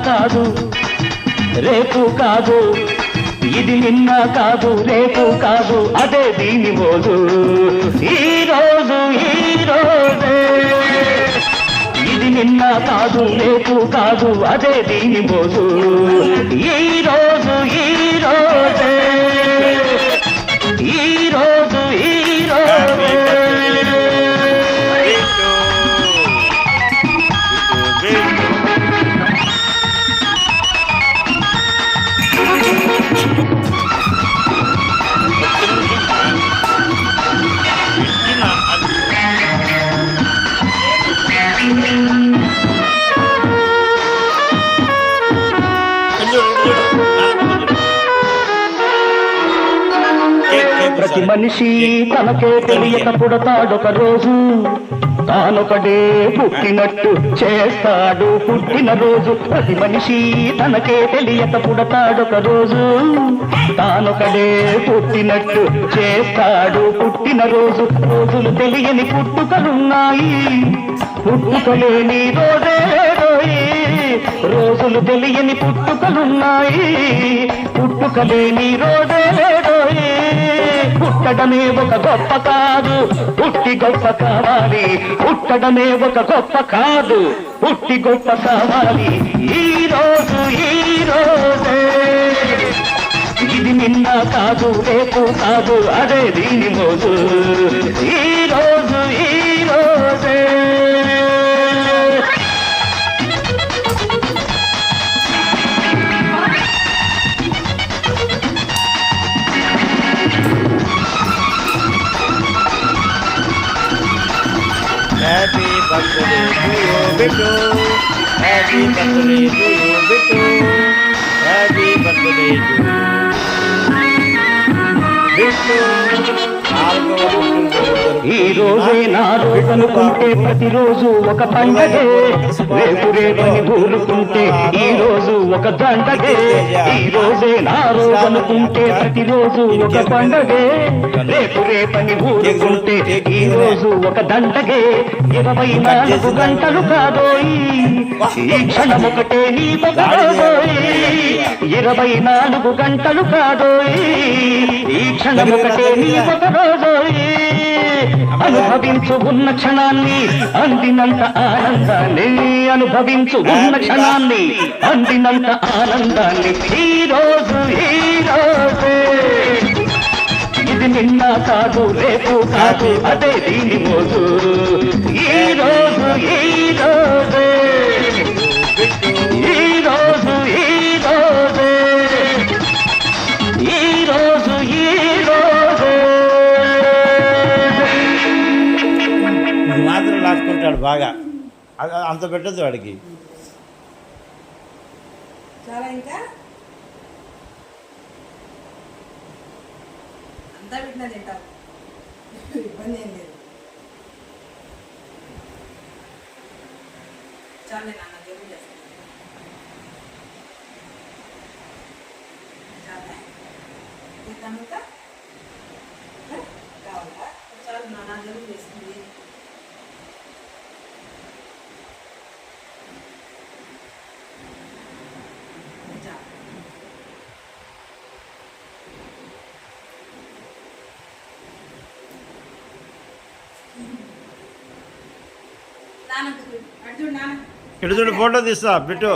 కాదు రేపు కాదు, ఇది నిన్న కాదు రేపు కాదు, అదే దీని మోజు ఈ రోజు ఈ రోజే. ఇది నిన్న కాదు రేపు కాదు, అదే దీని మోజు ఈ రోజు ఈ రోజే, ఈ రోజు ఈ రోజే. ప్రతి మనిషి తనకే తెలియక పుడతాడొక రోజు, తానొకడే పుట్టినట్టు చేస్తాడు పుట్టినరోజు. ప్రతి మనిషి తనకే తెలియక పుడతాడొక రోజు, తానొకడే పుట్టినట్టు చేస్తాడు పుట్టినరోజు. రోజులు తెలియని పుట్టుకలున్నాయి, పుట్టుకలేని రోజే లేదోయి. రోజులు తెలియని పుట్టుకలున్నాయి, పుట్టుకలేని రోజే లేదోయి. పుట్టడమే ఒక గొప్ప కాదు, పుట్టి గొప్ప కావాలి. పుట్టడమే ఒక గొప్ప కాదు, పుట్టి గొప్ప కావాలి. ఈ రోజు ఈ రోజే, ఇది నిన్న కాదు రేపు కాదు, అదే దీని మోజు ఈ రోజు ఈ రోజే. Happy birthday to you, Bittu. Happy birthday to you, Bittu. Happy birthday to you, Bittu. ఈ రోజే నా రోజు అనుకుంటే ప్రతిరోజు ఒక పండగే, రేపు రేపని ఊరుకుంటే ఈ రోజు ఒక దండగే. ఈ రోజే నా రోజు అనుకుంటే ప్రతిరోజు ఒక పండగే, రేపు రేపని ఊరుకుంటే ఈ రోజు ఒక దండగే. 24 గంటలు కాదోయి, ఈ క్షణం ఒకటే నీ ఒకరోజోయి. 24 గంటలు కాదోయి, ఈ క్షణం ఒకటే నీ ఒకరోజోయి. అనుభవించు ఉన్న క్షణాన్ని, అందినంత ఆనందాన్ని అనుభవించు ఉన్న క్షణాన్ని, అందినంత ఆనందాన్ని. ఈ రోజు ఈ రోజే, ఇది నిన్న కాదు రేపు కాదు, అదే దీని మోజు ఈ రోజు ఈ రోజే, ఈ రోజు ఈ రోజే, ఈ రోజు ఈ రోజే. మాత్రం లాక్కుంటాడు బాగా, అంత పెట్టద్దు వాడికి. చాలా ఇంకా అంతా పెట్టినా తింటారు, ఇబ్బంది ఏం లేదు. చాలే నాన్న జరుగు చేస్తాను. చాలా తింటాం ఇంకా కావాలా? చాలు నాన్న జరుగు చేస్తుంది. ఇటు చూడు, ఫోటో తీస్తా బిట్టు.